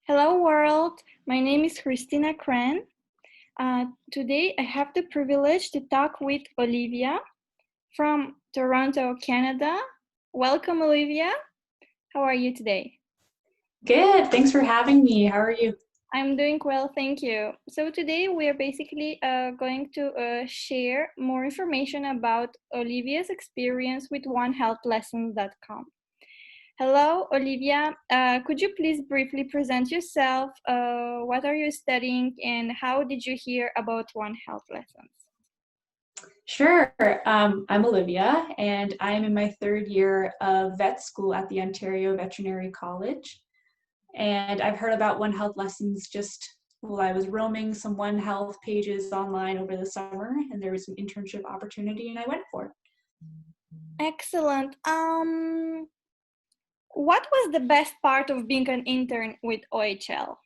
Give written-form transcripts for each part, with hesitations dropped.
Hello world, my name is Christina Cran. Today I have the privilege to talk with Olivia from Toronto, Canada. Welcome, Olivia. How are you today? Good. Thanks for having me. How are you? I'm doing well, thank you. So today we are basically going to share more information about Olivia's experience with OneHealthLessons.com. Hello, Olivia. Could you please briefly present yourself? What are you studying and how did you hear about One Health Lessons? Sure. I'm Olivia, and I'm in my third year of vet school at the Ontario Veterinary College. And I've heard about One Health Lessons just while I was roaming some One Health pages online over the summer, and there was an internship opportunity, and I went for it. Excellent. What was the best part of being an intern with OHL?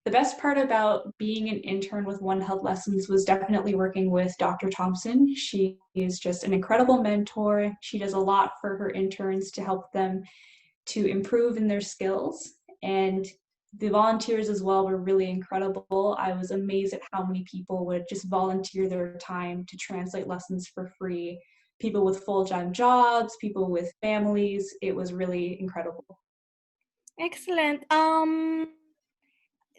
The best part about being an intern with One Health Lessons was definitely working with Dr. Thompson. She is just an incredible mentor. She does a lot for her interns to help them to improve in their skills. And the volunteers as well were really incredible. I was amazed at how many people would just volunteer their time to translate lessons for free. People with full-time jobs, people with families. It was really incredible. Excellent.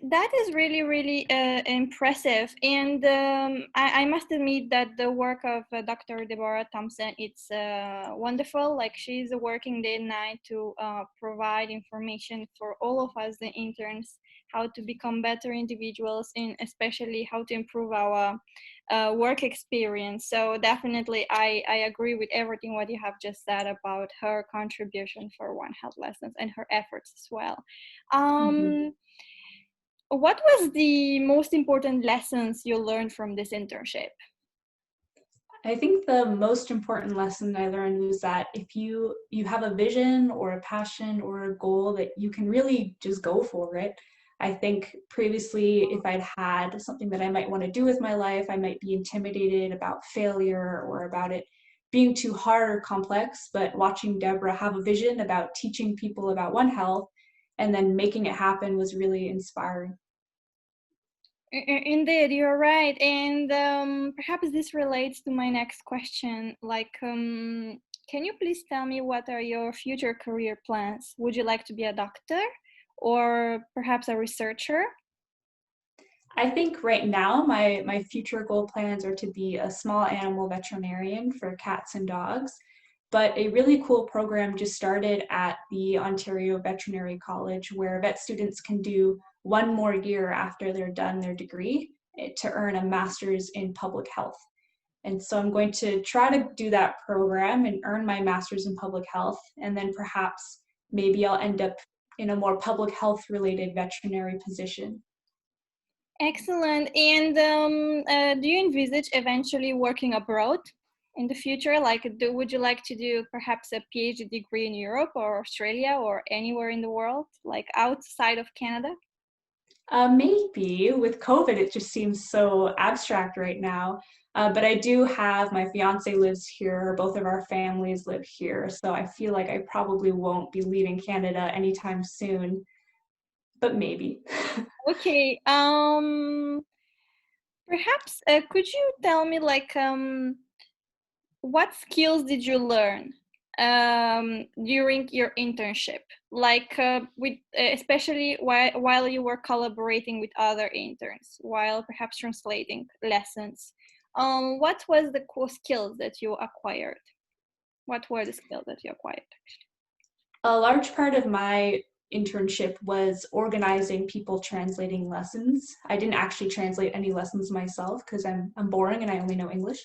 That is really impressive, and I must admit that the work of Dr. Deborah Thompson, it's wonderful. Like, she's working day and night to provide information for all of us, the interns, how to become better individuals, and especially how to improve our work experience. So definitely, I agree with everything what you have just said about her contribution for One Health Lessons and her efforts as well. Mm-hmm. What was the most important lessons you learned from this internship? I think the most important lesson I learned was that if you have a vision or a passion or a goal, that you can really just go for it. I think previously, if I'd had something that I might want to do with my life, I might be intimidated about failure or about it being too hard or complex. But watching Deborah have a vision about teaching people about One Health and then making it happen was really inspiring. Indeed, you're right. And perhaps this relates to my next question. Can you please tell me what are your future career plans? Would you like to be a doctor or perhaps a researcher? I think right now my future goal plans are to be a small animal veterinarian for cats and dogs. But a really cool program just started at the Ontario Veterinary College where vet students can do one more year after they're done their degree to earn a master's in public health. And so I'm going to try to do that program and earn my master's in public health. And then perhaps maybe I'll end up in a more public health related veterinary position. Excellent. And do you envisage eventually working abroad in the future? Would you like to do perhaps a PhD degree in Europe or Australia or anywhere in the world, like outside of Canada? Maybe with COVID, it just seems so abstract right now. But I do have my fiance lives here, both of our families live here. So I feel like I probably won't be leaving Canada anytime soon, but maybe. Okay. Perhaps could you tell me what skills did you learn during your internship? Especially while you were collaborating with other interns, while perhaps translating lessons. What was the core skills that you acquired? What were the skills that you acquired? A large part of my internship was organizing people translating lessons. I didn't actually translate any lessons myself because I'm boring and I only know English.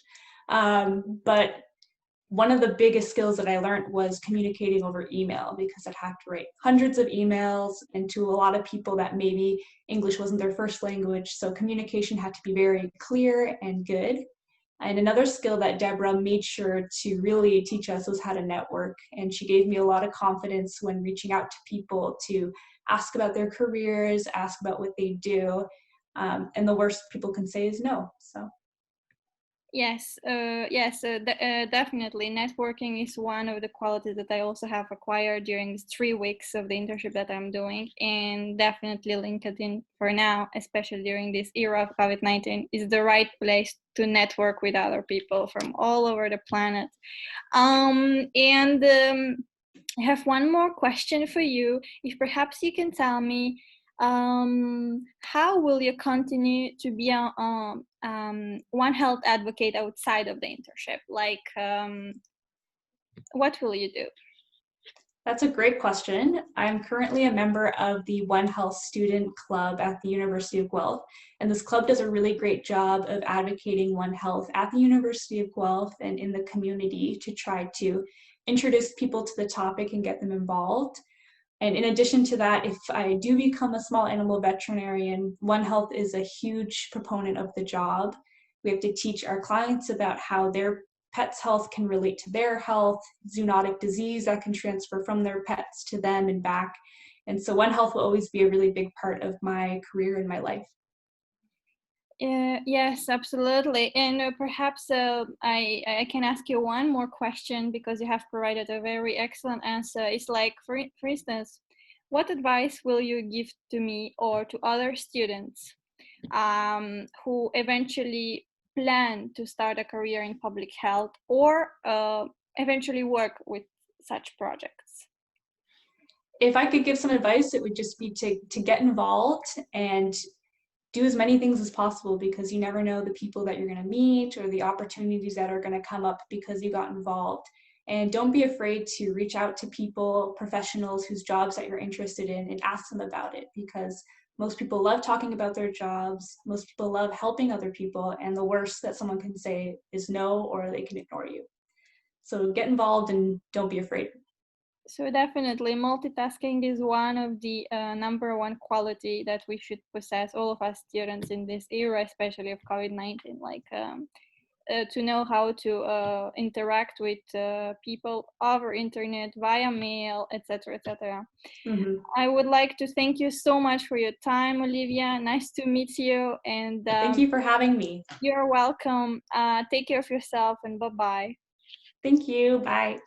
But one of the biggest skills that I learned was communicating over email because I'd have to write hundreds of emails and to a lot of people that maybe English wasn't their first language. So communication had to be very clear and good. And another skill that Deborah made sure to really teach us was how to network. And she gave me a lot of confidence when reaching out to people to ask about their careers, ask about what they do. And the worst people can say is no. So. Yes, definitely. Networking is one of the qualities that I also have acquired during these 3 weeks of the internship that I'm doing, and definitely LinkedIn for now, especially during this era of COVID-19, is the right place to network with other people from all over the planet. And I have one more question for you. If perhaps you can tell me, how will you continue to be a One Health advocate outside of the internship? Like, what will you do? That's a great question. I'm currently a member of the One Health Student Club at the University of Guelph, and this club does a really great job of advocating One Health at the University of Guelph and in the community to try to introduce people to the topic and get them involved. And in addition to that, if I do become a small animal veterinarian, One Health is a huge proponent of the job. We have to teach our clients about how their pet's health can relate to their health, zoonotic disease that can transfer from their pets to them and back. And so One Health will always be a really big part of my career and my life. Yes, absolutely. And perhaps I can ask you one more question because you have provided a very excellent answer. It's like, for instance, what advice will you give to me or to other students who eventually plan to start a career in public health or eventually work with such projects? If I could give some advice, it would just be to get involved and do as many things as possible, because you never know the people that you're going to meet or the opportunities that are going to come up because you got involved. And don't be afraid to reach out to people, professionals whose jobs that you're interested in, and ask them about it, because most people love talking about their jobs. Most people love helping other people. And the worst that someone can say is no, or they can ignore you. So get involved and don't be afraid. So definitely, multitasking is one of the number one quality that we should possess, all of us students in this era, especially of COVID-19. Like to know how to interact with people over internet, via mail, etc., etc. Mm-hmm. I would like to thank you so much for your time, Olivia. Nice to meet you, and Thank you for having me. you're welcome. Take care of yourself, and bye bye. Thank you. Bye.